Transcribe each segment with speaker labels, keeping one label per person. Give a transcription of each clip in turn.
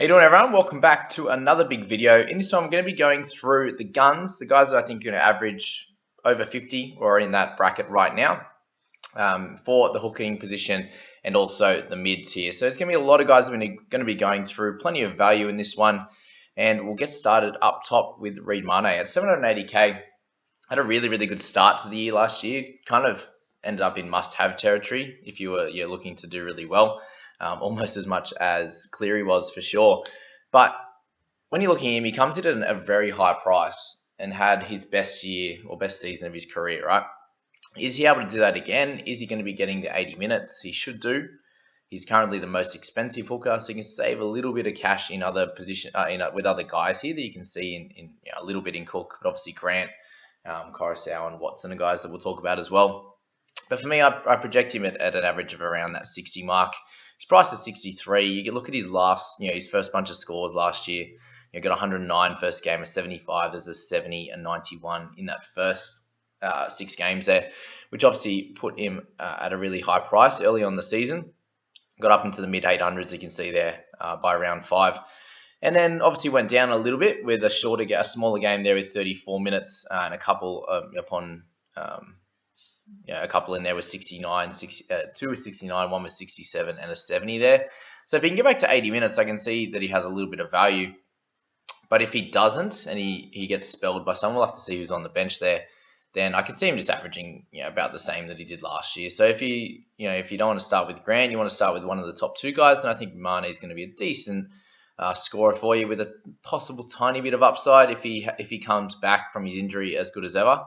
Speaker 1: How you doing, everyone? Welcome back to another big video. In this one, I'm going to be going through the guns, the guys that I think are going to average over 50 or in that bracket right now for the hooking position and also the mids here. So it's going to be a lot of guys that are going to be going through, plenty of value in this one. And we'll get started up top with Reed Mane at 780k. Had a really, really good start to the year last year. Kind of ended up in must-have territory if you're looking to do really well. Almost as much as Cleary was for sure. But when you're looking at him, he comes in at a very high price and had his best year or best season of his career, right? Is he able to do that again? Is he going to be getting the 80 minutes? He should do. He's currently the most expensive hooker, so you can save a little bit of cash in other position, with other guys here that you can see in a little bit in Cook, but obviously Grant, Coruscant, and Watson are guys that we'll talk about as well. But for me, I project him at an average of around that 60 mark. His price is 63. You can look at his his first bunch of scores last year. You got 109 first game, a 75. There's a 70, a 91 in that first 6 games there, which obviously put him at a really high price early on the season. Got up into the mid 800s, you can see there, by round 5. And then obviously went down a little bit with a smaller game there with 34 minutes and a couple a couple in there with 69, 2 with 69, 1 with 67, and a 70 there. So if he can get back to 80 minutes, I can see that he has a little bit of value. But if he doesn't and he gets spelled by someone, we'll have to see who's on the bench there, then I could see him just averaging about the same that he did last year. So if you don't want to start with Grant, you want to start with one of the top 2 guys, then I think Mane is going to be a decent scorer for you with a possible tiny bit of upside if he comes back from his injury as good as ever.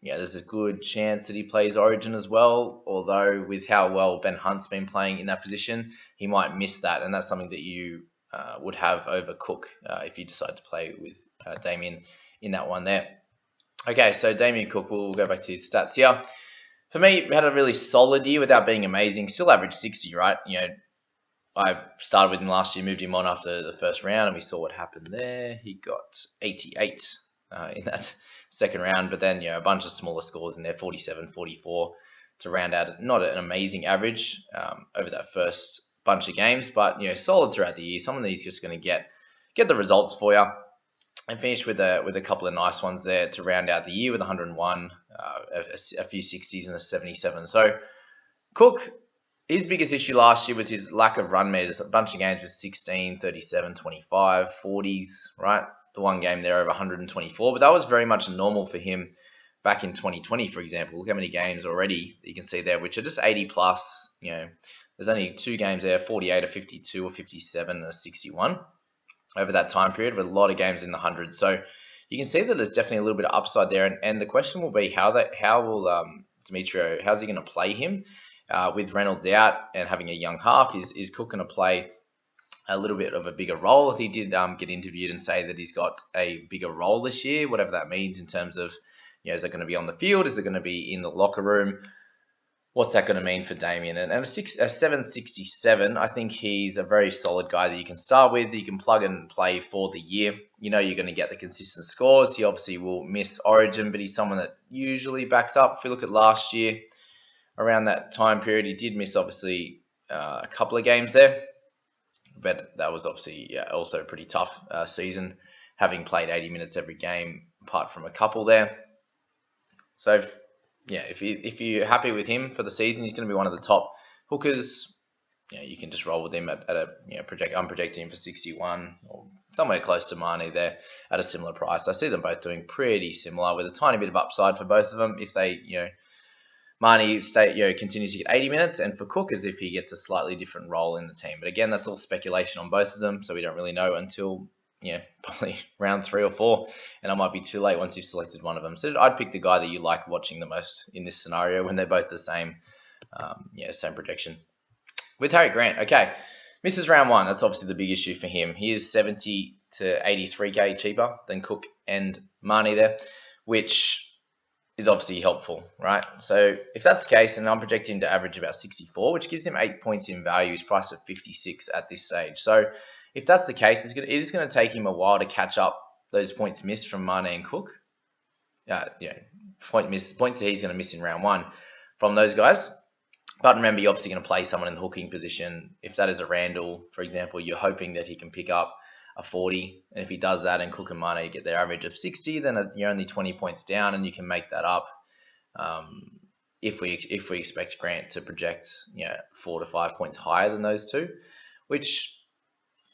Speaker 1: There's a good chance that he plays Origin as well, although with how well Ben Hunt's been playing in that position, he might miss that, and that's something that you would have over Cook if you decide to play with Damien in that one there. Okay, so Damien Cook, we'll go back to his stats here. For me, we had a really solid year without being amazing, still averaged 60, right? I started with him last year, moved him on after the first round, and we saw what happened there. He got 88 in that second round, but then a bunch of smaller scores in there, 47, 44 to round out not an amazing average over that first bunch of games, but solid throughout the year. Someone that he's just going to get the results for you, and finish with a couple of nice ones there to round out the year with 101, a few 60s and a 77. So Cook, his biggest issue last year was his lack of run meters. A bunch of games with 16, 37, 25, 40s, right? The one game there over 124, but that was very much normal for him back in 2020, for example. Look how many games already you can see there, which are just 80 plus. There's only 2 games there, 48, a 52, a 57, and a 61 over that time period, with a lot of games in the hundreds. So you can see that there's definitely a little bit of upside there, and the question will be how will Demetrio, how's he going to play him with Reynolds out and having a young half? Is Cook going to play a little bit of a bigger role? He did get interviewed and say that he's got a bigger role this year, whatever that means in terms of, is it going to be on the field? Is it going to be in the locker room? What's that going to mean for Damien? And a 767, I think he's a very solid guy that you can start with, that you can plug and play for the year. You're going to get the consistent scores. He obviously will miss Origin, but he's someone that usually backs up. If you look at last year, around that time period, he did miss obviously a couple of games there. But that was obviously also a pretty tough season, having played 80 minutes every game, apart from a couple there. So, if you're happy with him for the season, he's going to be one of the top hookers. You can just roll with him at a I'm projecting him for 61 or somewhere close to Mane there at a similar price. I see them both doing pretty similar with a tiny bit of upside for both of them if they Mane continues to get 80 minutes, and for Cook as if he gets a slightly different role in the team. But again, that's all speculation on both of them, so we don't really know until probably round 3 or 4, and it might be too late once you've selected one of them. So I'd pick the guy that you like watching the most in this scenario when they're both the same, same projection. With Harry Grant, okay, misses round 1. That's obviously the big issue for him. He is 70 to 83k cheaper than Cook and Mane there, which is obviously helpful, right? So if that's the case, and I'm projecting him to average about 64, which gives him 8 points in value. He's priced at 56 at this stage. So if that's the case, it is going to take him a while to catch up those points missed from Mane and Cook. Points that he's going to miss in round 1 from those guys. But remember, you're obviously going to play someone in the hooking position. If that is a Randall, for example, you're hoping that he can pick up a 40. And if he does that and Cook and Mane get their average of 60, then you're only 20 points down and you can make that up. If we expect Grant to project 4 to 5 points higher than those two, which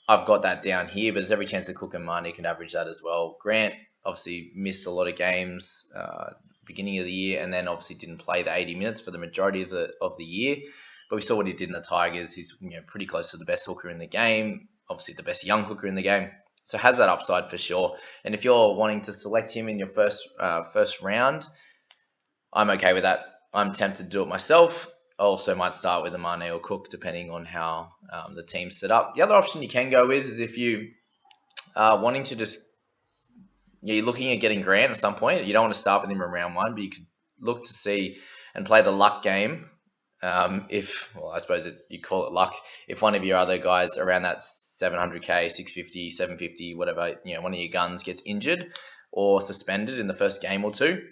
Speaker 1: I've got that down here, but there's every chance that Cook and Mane can average that as well. Grant obviously missed a lot of games beginning of the year, and then obviously didn't play the 80 minutes for the majority of the year. But we saw what he did in the Tigers. He's pretty close to the best hooker in the game, obviously the best young hooker in the game. So has that upside for sure. And if you're wanting to select him in your first round, I'm okay with that. I'm tempted to do it myself. I also might start with a Mane or Cook, depending on how the team's set up. The other option you can go with is if you are wanting to just, you're looking at getting Grant at some point. You don't want to start with him in round 1, but you could look to see and play the luck game. I suppose you call it luck. If one of your other guys around that 700k, 650, 750, whatever, one of your guns gets injured or suspended in the first game or two,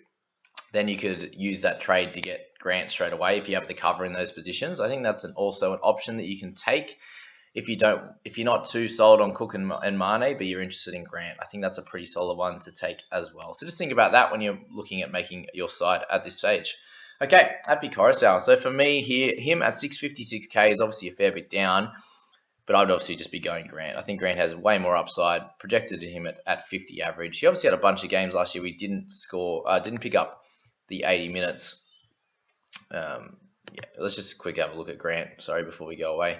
Speaker 1: then you could use that trade to get Grant straight away if you have the cover in those positions. I think that's also an option that you can take if you're not too sold on Cook and Mane, but you're interested in Grant. I think that's a pretty solid one to take as well. So just think about that when you're looking at making your side at this stage. Okay, Happy Coruscant. So for me here, him at 656k is obviously a fair bit down, but I'd obviously just be going Grant. I think Grant has way more upside, projected to him at 50 average. He obviously had a bunch of games last year we didn't pick up the 80 minutes. Let's just quick have a look at Grant, before we go away.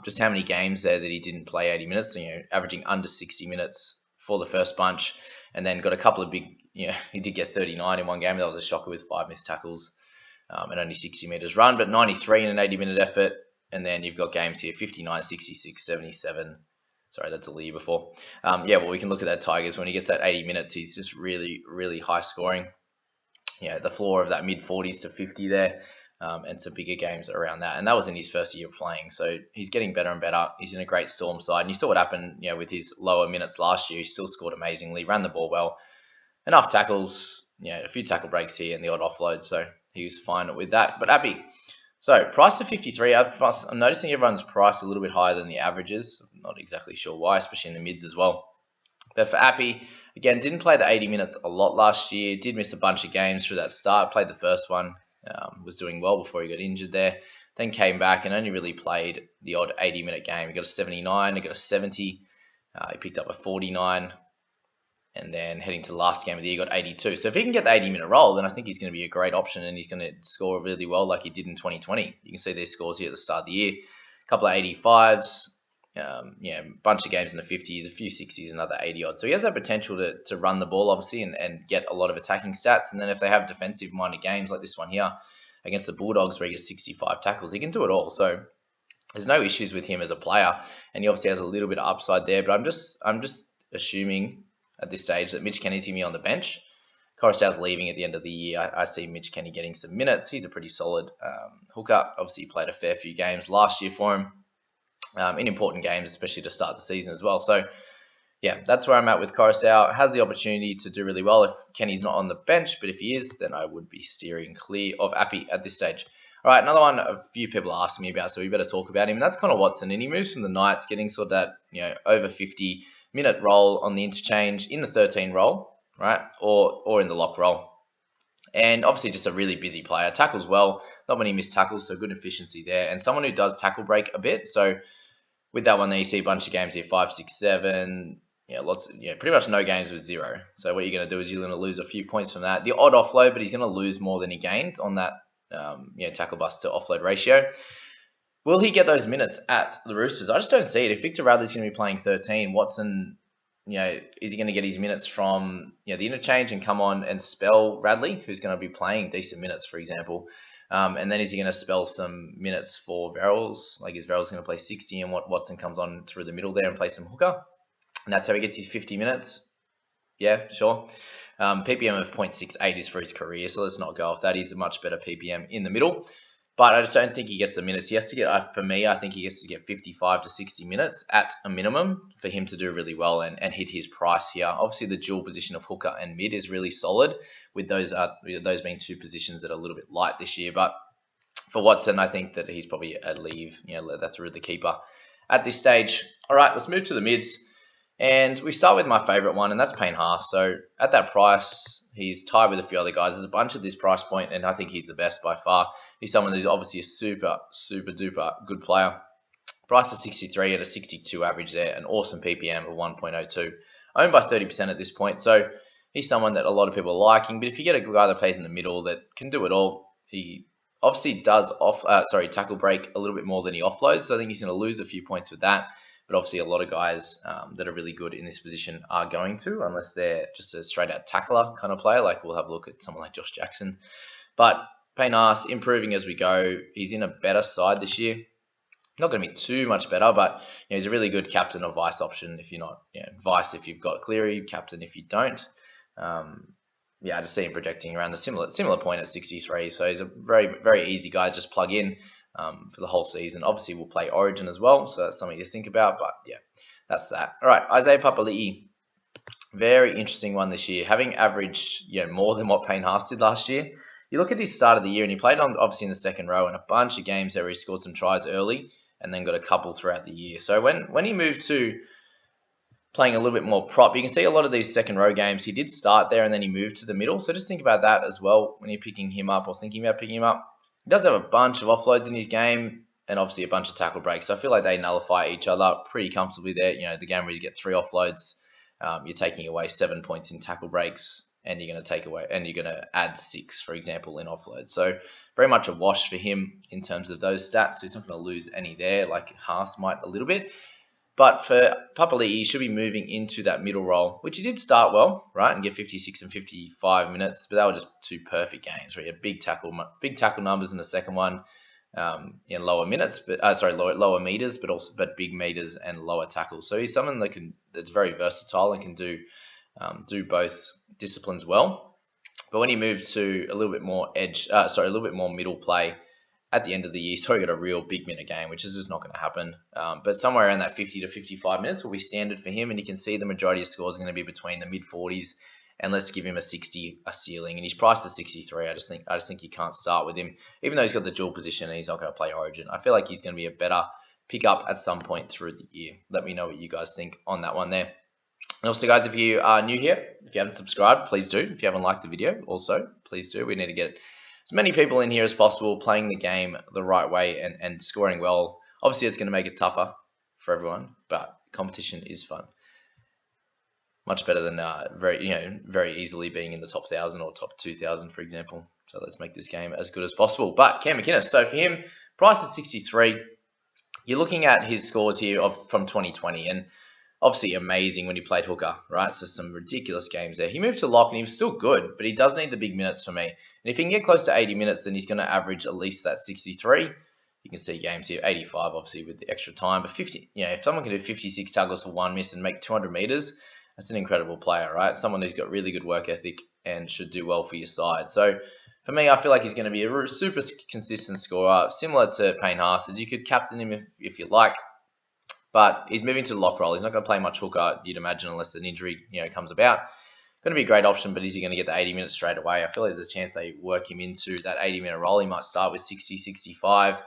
Speaker 1: Just how many games there that he didn't play 80 minutes, averaging under 60 minutes for the first bunch, and then got a couple of big, he did get 39 in one game. That was a shocker with 5 missed tackles and only 60 meters run, but 93 in an 80-minute effort. And then you've got games here, 59, 66, 77. Sorry, that's a year before. We can look at that Tigers. When he gets that 80 minutes, he's just really, really high scoring. The floor of that mid-40s to 50 there. And some bigger games around that. And that was in his first year of playing. So he's getting better and better. He's in a great Storm side. And you saw what happened, with his lower minutes last year. He still scored amazingly, ran the ball well. Enough tackles, a few tackle breaks here and the odd offload. So he was fine with that. But Happy. So price to 53. I'm noticing everyone's priced a little bit higher than the averages. I'm not exactly sure why, especially in the mids as well. But for Happy, again, didn't play the 80 minutes a lot last year. Did miss a bunch of games through that start. Played the first one. Was doing well before he got injured there. Then came back and only really played the odd 80-minute game. He got a 79, he got a 70. He picked up a 49. And then heading to the last game of the year, got 82. So if he can get the 80-minute roll, then I think he's going to be a great option and he's going to score really well like he did in 2020. You can see these scores here at the start of the year. A couple of 85s, bunch of games in the 50s, a few 60s, another 80 odd. So he has that potential to run the ball, obviously, and get a lot of attacking stats. And then if they have defensive-minded games like this one here against the Bulldogs where he gets 65 tackles, he can do it all. So there's no issues with him as a player. And he obviously has a little bit of upside there. But I'm just assuming at this stage that Mitch Kenny's going to be on the bench. Coruscant's leaving at the end of the year. I see Mitch Kenny getting some minutes. He's a pretty solid hooker. Obviously, he played a fair few games last year for him. In important games, especially to start the season as well. So, that's where I'm at with Coruscant. Has the opportunity to do really well if Kenny's not on the bench, but if he is, then I would be steering clear of Appy at this stage. All right, another one a few people are asking me about, so we better talk about him. And that's Connor Watson, and he moves from the Knights, getting sort of that over 50-minute role on the interchange in the 13 role, right, or in the lock role. And obviously just a really busy player. Tackles well, not many missed tackles, so good efficiency there. And someone who does tackle break a bit. So with that one there, you see a bunch of games here, 5, 6, 7, pretty much no games with 0. So what you're going to do is you're going to lose a few points from that. The odd offload, but he's going to lose more than he gains on that tackle bust to offload ratio. Will he get those minutes at the Roosters? I just don't see it. If Victor Radley's going to be playing 13, Watson, is he going to get his minutes from the interchange and come on and spell Radley, who's going to be playing decent minutes, for example? And then is he going to spell some minutes for Verrills? Like, is Verrills going to play 60 and Watson comes on through the middle there and play some hooker? And that's how he gets his 50 minutes? Yeah, sure. PPM of 0.68 is for his career, so let's not go off that. He's a much better PPM in the middle. But I just don't think he gets the minutes. He has to get, for me, I think he gets to get 55 to 60 minutes at a minimum for him to do really well and hit his price here. Obviously, the dual position of hooker and mid is really solid, with those being two positions that are a little bit light this year. But For Watson, I think that he's probably a leave, let that through the keeper at this stage. All right, let's move to the mids. And we start with my favourite one, and that's Payne Haas. So at that price, he's tied with a few other guys. There's a bunch at this price point, and I think he's the best by far. He's someone who's obviously a super, super duper good player. Price of 63 at a 62 average there, an awesome PPM of 1.02. Owned by 30% at this point. So he's someone that a lot of people are liking. But if you get a guy that plays in the middle that can do it all, he obviously does tackle break a little bit more than he offloads. So I think he's going to lose a few points with that. But obviously a lot of guys that are really good in this position are going to, unless they're just a straight out tackler kind of player. Like we'll have a look at someone like Joshy Jackson. But Payne Haas improving as we go. He's in a better side this year. Not going to be too much better, but he's a really good captain or vice option if you're not, vice if you've got Cleary, captain if you don't. I just see him projecting around the similar point at 63. So he's a very, very easy guy to just plug in for the whole season. Obviously, we'll play Origin as well, so that's something to think about. But yeah, that's that. All right, Isaiah Papali'i, very interesting one this year. Having averaged more than what Payne Haas did last year. You look at his start of the year, and he played on obviously in the second row in a bunch of games there where he scored some tries early and then got a couple throughout the year. So when he moved to playing a little bit more prop, you can see a lot of these second row games, he did start there and then he moved to the middle. So just think about that as well when you're picking him up or thinking about picking him up. He does have a bunch of offloads in his game and obviously a bunch of tackle breaks. So I feel like they nullify each other pretty comfortably there. The game where you get 3 offloads, you're taking away 7 points in tackle breaks, and you're going to add 6, for example, in offload. So very much a wash for him in terms of those stats. So he's not going to lose any there, like Haas might a little bit. But for Papali'i, he should be moving into that middle role, which he did start well, right, and get 56 and 55 minutes. But they were just 2 perfect games, right? Big tackle numbers in the second one, in lower minutes, lower meters, but big meters and lower tackles. So he's someone that's very versatile and can do both disciplines well. But when he moved to a little bit more a little bit more middle play at the end of the year, so he got a real big minute game, which is just not going to happen. But somewhere around that 50 to 55 minutes will be standard for him, and you can see the majority of scores are going to be between the mid 40s, and let's give him a 60 a ceiling. And he's priced at 63. I just think you can't start with him, even though he's got the dual position and he's not going to play Origin. I feel like he's going to be a better pickup at some point through the year. Let me know what you guys think on that one there. And also, guys, if you are new here, if you haven't subscribed, please do. If you haven't liked the video, also, please do. We need to get as many people in here as possible playing the game the right way and scoring well. Obviously, it's going to make it tougher for everyone, but competition is fun. Much better than very easily being in the top 1,000 or top 2,000, for example. So let's make this game as good as possible. But Cam Mckenna, so for him, price is 63. You're looking at his scores here from 2020, and obviously amazing when he played hooker, right? So some ridiculous games there. He moved to lock and he was still good, but he does need the big minutes for me. And if he can get close to 80 minutes, then he's going to average at least that 63. You can see games here, 85 obviously with the extra time. But 50, if someone can do 56 tackles for 1 miss and make 200 meters, that's an incredible player, right? Someone who's got really good work ethic and should do well for your side. So for me, I feel like he's going to be a super consistent scorer, similar to Payne Haas. You could captain him if you like. But he's moving to the lock role. He's not going to play much hooker, you'd imagine, unless an injury comes about. Going to be a great option, but is he going to get the 80 minutes straight away? I feel like there's a chance they work him into that 80-minute role. He might start with 60, 65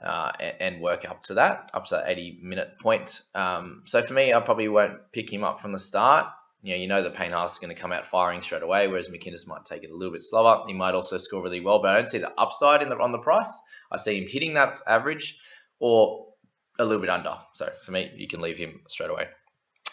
Speaker 1: and work up to that 80-minute point. So for me, I probably won't pick him up from the start. That Payne Haas is going to come out firing straight away, whereas McInnes might take it a little bit slower. He might also score really well, but I don't see the upside on the price. I see him hitting that average or a little bit under. So for me, you can leave him straight away.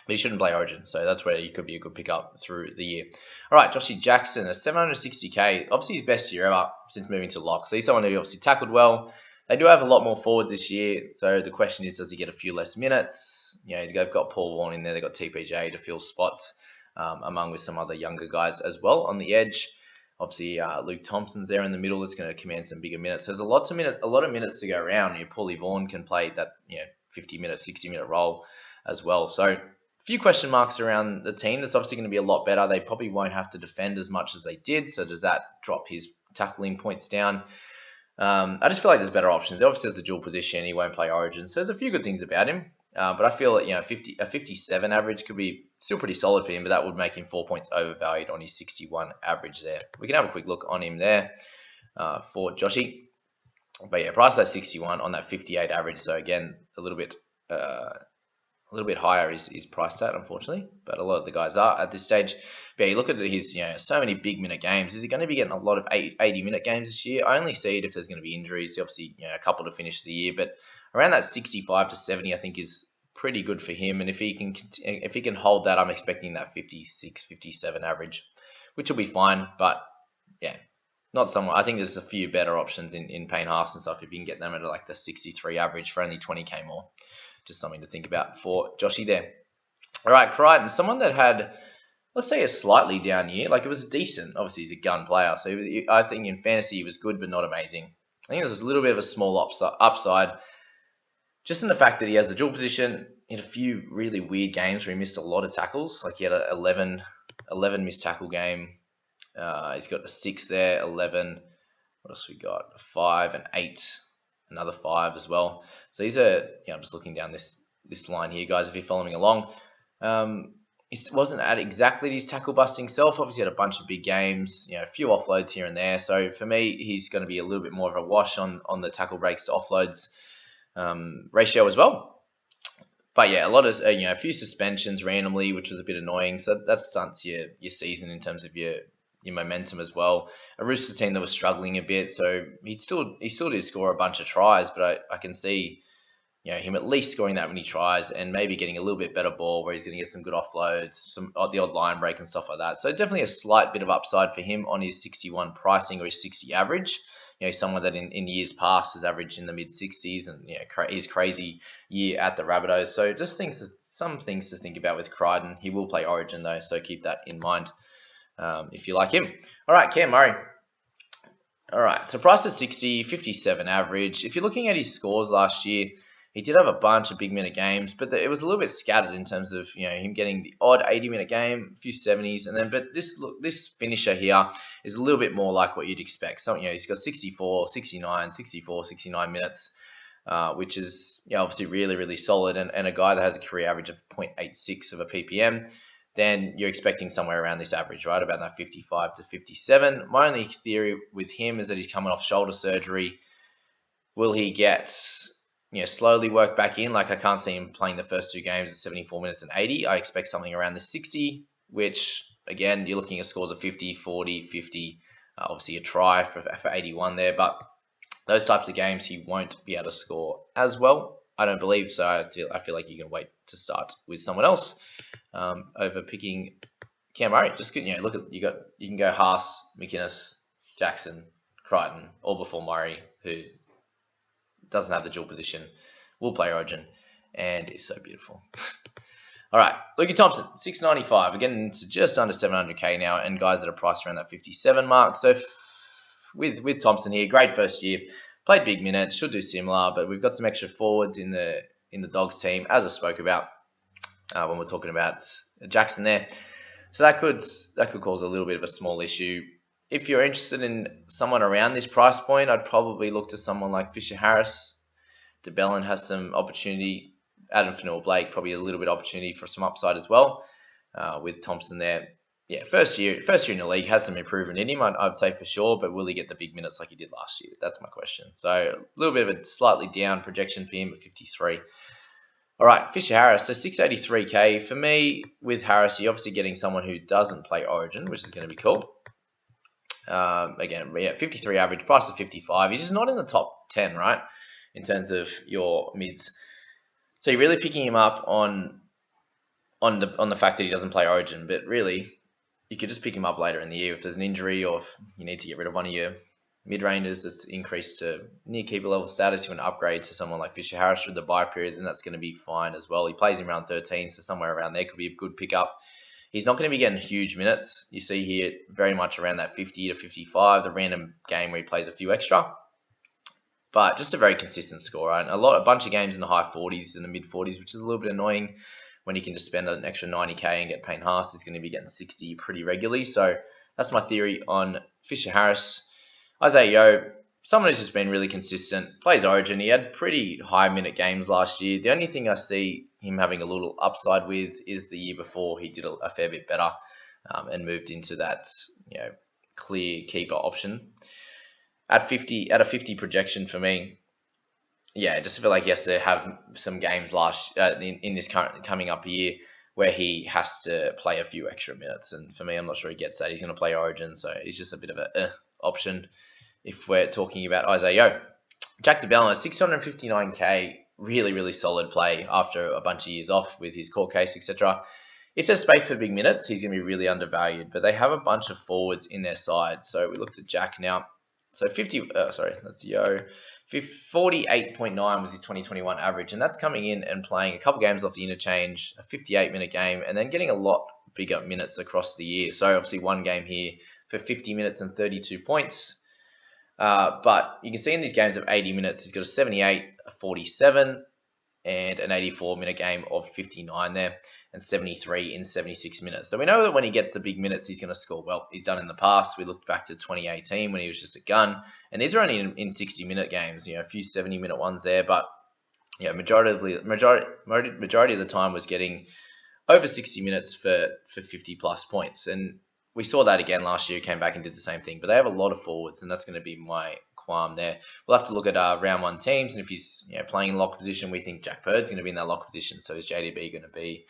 Speaker 1: But he shouldn't play Origin, so that's where he could be a good pickup through the year. All right, Joshy Jackson, a 760k. Obviously his best year ever since moving to lock. So he's someone who obviously tackled well. They do have a lot more forwards this year. So the question is, does he get a few less minutes? They've got Paul Vaughan in there. They've got TPJ to fill spots, among with some other younger guys as well on the edge. Obviously, Luke Thompson's there in the middle. That's going to command some bigger minutes. There's a lot of minutes to go around. Paulie Vaughan can play that 50-minute, 60-minute role as well. So a few question marks around the team. That's obviously going to be a lot better. They probably won't have to defend as much as they did. So does that drop his tackling points down? I just feel like there's better options. Obviously, it's a dual position. He won't play Origin. So there's a few good things about him. But I feel that a 57 average could be still pretty solid for him, but that would make him 4 points overvalued on his 61 average there. We can have a quick look on him there for Joshy. But yeah, price at 61 on that 58 average. So again, a little bit higher is priced at, unfortunately, but a lot of the guys are at this stage. But yeah, you look at his, so many big minute games. Is he going to be getting a lot of 80-minute games this year? I only see it if there's going to be injuries. Obviously, a couple to finish the year, but around that 65 to 70, I think is pretty good for him. And if he can hold that, I'm expecting that 56, 57 average, which will be fine. But yeah, not someone. I think there's a few better options in Payne Haas and stuff if you can get them at like the 63 average for only 20k more. Just something to think about for Joshy there. All right, Crichton, someone that had, let's say, a slightly down year. Like, it was decent. Obviously, he's a gun player. So I think in fantasy he was good, but not amazing. I think there's a little bit of a small upside. Just in the fact that he has the dual position. He had a few really weird games where he missed a lot of tackles. Like, he had an 11 missed tackle game. He's got a 6 there, 11. What else we got? A 5 and 8. Another 5 as well. So these are, I'm just looking down this line here, guys, if you're following along. It wasn't at exactly his tackle busting self. Obviously had a bunch of big games, a few offloads here and there. So for me, he's going to be a little bit more of a wash on the tackle breaks to offloads ratio as well. But yeah, a lot of, a few suspensions randomly, which was a bit annoying. So that stunts your season in terms of your momentum as well. A Roosters team that was struggling a bit, so he still did score a bunch of tries, but I can see him at least scoring that many tries and maybe getting a little bit better ball where he's going to get some good offloads, the odd line break and stuff like that. So definitely a slight bit of upside for him on his 61 pricing or his 60 average. Someone that in years past has averaged in the mid 60s and his crazy year at the Rabbitohs. So just some things to think about with Crichton. He will play Origin though, so keep that in mind. If you like him. All right, Cam Murray. All right, so price is 60, 57 average. If you're looking at his scores last year, he did have a bunch of big minute games, but it was a little bit scattered in terms of him getting the odd 80-minute game, a few 70s, and then but this finisher here is a little bit more like what you'd expect. So he's got 64, 69, 64, 69 minutes, which is obviously really, really solid, and a guy that has a career average of 0.86 of a ppm. Then you're expecting somewhere around this average, right? About that 55 to 57. My only theory with him is that he's coming off shoulder surgery. Will he get, slowly work back in? Like, I can't see him playing the first 2 games at 74 minutes and 80. I expect something around the 60, which, again, you're looking at scores of 50, 40, 50. Obviously, a try for 81 there. But those types of games, he won't be able to score as well. I don't believe so. I feel like you can wait to start with someone else over picking Cam Murray. Just good, look at you can go Haas, Mckenna, Jackson, Crichton, all before Murray, who doesn't have the dual position, will play Origin, and is so beautiful. All right, Lukey Thompson, 695. Again, it's just under 700k now, and guys that are priced around that 57 mark. So with Thompson here, great first year. Played big minutes, should do similar, but we've got some extra forwards in the Dogs team, as I spoke about when we're talking about Jackson there. So that could cause a little bit of a small issue. If you're interested in someone around this price point, I'd probably look to someone like Fischer Harris. DeBellin has some opportunity. Adam Fanua-Blake, probably a little bit of opportunity for some upside as well. With Thompson there. Yeah, first year in the league, has some improvement in him, I'd say for sure, but will he get the big minutes like he did last year? That's my question. So a little bit of a slightly down projection for him at 53. All right, Fischer Harris, so 683k. For me, with Harris, you're obviously getting someone who doesn't play Origin, which is going to be cool. Again, 53 average, price of 55. He's just not in the top 10, right, in terms of your mids. So you're really picking him up on the fact that he doesn't play Origin, but really, you could just pick him up later in the year if there's an injury or if you need to get rid of one of your mid-rangers that's increased to near keeper level status. You want to upgrade to someone like Fischer Harris through the bye period, then that's going to be fine as well. He plays in round 13, so somewhere around there could be a good pickup. He's not going to be getting huge minutes. You see here very much around that 50 to 55, the random game where he plays a few extra. But just a very consistent score, right? A bunch of games in the high 40s and the mid 40s, which is a little bit annoying. When he can just spend an extra 90k and get Payne Haas, he's going to be getting 60 pretty regularly. So that's my theory on Fischer Harris. Isaiah Yeo, someone who's just been really consistent, plays Origin. He had pretty high minute games last year. The only thing I see him having a little upside with is the year before he did a fair bit better and moved into that clear keeper option. at 50 at a 50 projection for me. Yeah, just feel like he has to have some games in this coming up year where he has to play a few extra minutes. And for me, I'm not sure he gets that. He's going to play Origin, so he's just a bit of a option if we're talking about Isaiah. Jack DeBellin, 659k, really, really solid play after a bunch of years off with his court case, etc. If there's space for big minutes, he's going to be really undervalued. But they have a bunch of forwards in their side. So we looked at Jack now. So 48.9 was his 2021 average, and that's coming in and playing a couple games off the interchange, a 58-minute game, and then getting a lot bigger minutes across the year. So obviously one game here for 50 minutes and 32 points. But you can see in these games of 80 minutes, he's got a 78, a 47, and an 84-minute game of 59 there, and 73 in 76 minutes. So we know that when he gets the big minutes, he's going to score well. He's done in the past. We looked back to 2018 when he was just a gun, and these are only in 60-minute games. A few 70-minute ones there, but majority of the time was getting over 60 minutes for 50 plus points, and we saw that again last year. Came back and did the same thing, but they have a lot of forwards, and that's going to be my qualm there. We'll have to look at round one teams, and if he's playing in lock position, we think Jack Bird's going to be in that lock position. So is JDB going to be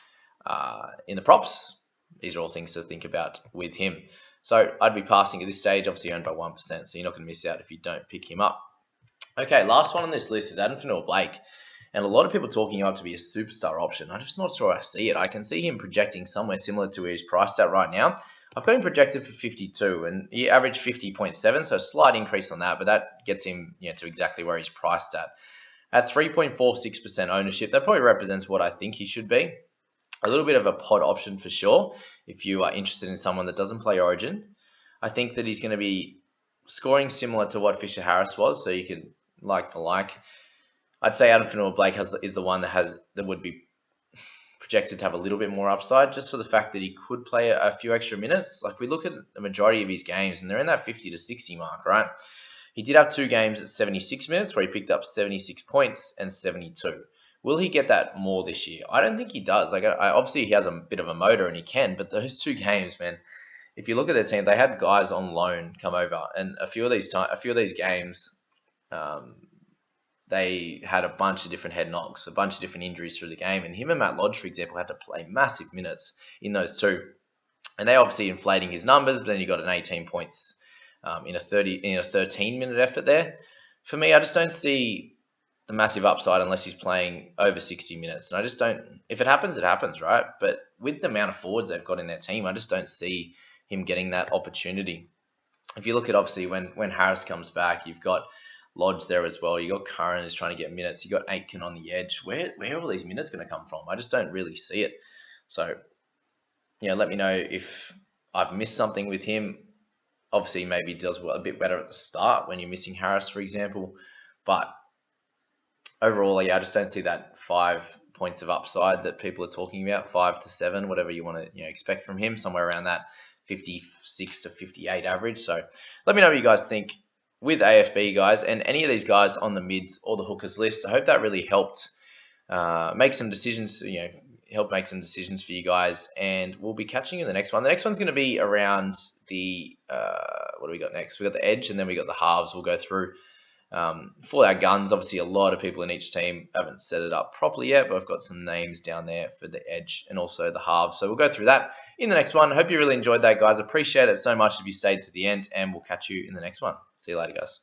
Speaker 1: in the props? These are all things to think about with him. So I'd be passing at this stage. Obviously owned by 1%, so you're not going to miss out if you don't pick him up. Okay, last one on this list is Adam Finnell-Blake. And a lot of people talking him up to be a superstar option. I'm just not sure I see it. I can see him projecting somewhere similar to where he's priced at right now. I've got him projected for 52, and he averaged 50.7, so a slight increase on that, but that gets him to exactly where he's priced at. At 3.46% ownership, that probably represents what I think he should be. A little bit of a pod option for sure, if you are interested in someone that doesn't play Origin. I think that he's going to be scoring similar to what Fischer Harris was, so you can like for like. I'd say Adam Finnell-Blake is the one that would be projected to have a little bit more upside, just for the fact that he could play a few extra minutes. Like we look at the majority of his games, and they're in that 50 to 60 mark, right? He did have 2 games at 76 minutes where he picked up 76 points and 72. Will he get that more this year? I don't think he does. Like obviously he has a bit of a motor and he can, but those 2 games, man, if you look at their team, they had guys on loan come over, and a few of these games, they had a bunch of different head knocks, a bunch of different injuries through the game. And him and Matt Lodge, for example, had to play massive minutes in those 2. And they obviously inflating his numbers, but then you got an 18 points in a 13-minute effort there. For me, I just don't see the massive upside unless he's playing over 60 minutes. And I just don't, if it happens, it happens, right? But with the amount of forwards they've got in their team, I just don't see him getting that opportunity. If you look at obviously when Harris comes back, you've got Lodge there as well. You got Curran is trying to get minutes. You got Aitken on the edge. Where are all these minutes going to come from? I just don't really see it. So, let me know if I've missed something with him. Obviously, maybe he does a bit better at the start when you're missing Harris, for example. But overall, I just don't see that 5 points of upside that people are talking about, 5 to 7, whatever you want to expect from him, somewhere around that 56 to 58 average. So let me know what you guys think with AFB, guys, and any of these guys on the mids or the hookers list. I hope that really helped make some decisions, help make some decisions for you guys, and we'll be catching you in the next one. The next one's going to be around the, what do we got next? We got the edge, and then we got the halves. We'll go through for our guns. Obviously, a lot of people in each team haven't set it up properly yet, but I've got some names down there for the edge and also the halves. So we'll go through that in the next one. I hope you really enjoyed that, guys. Appreciate it so much if you stayed to the end, and we'll catch you in the next one. See you later, guys.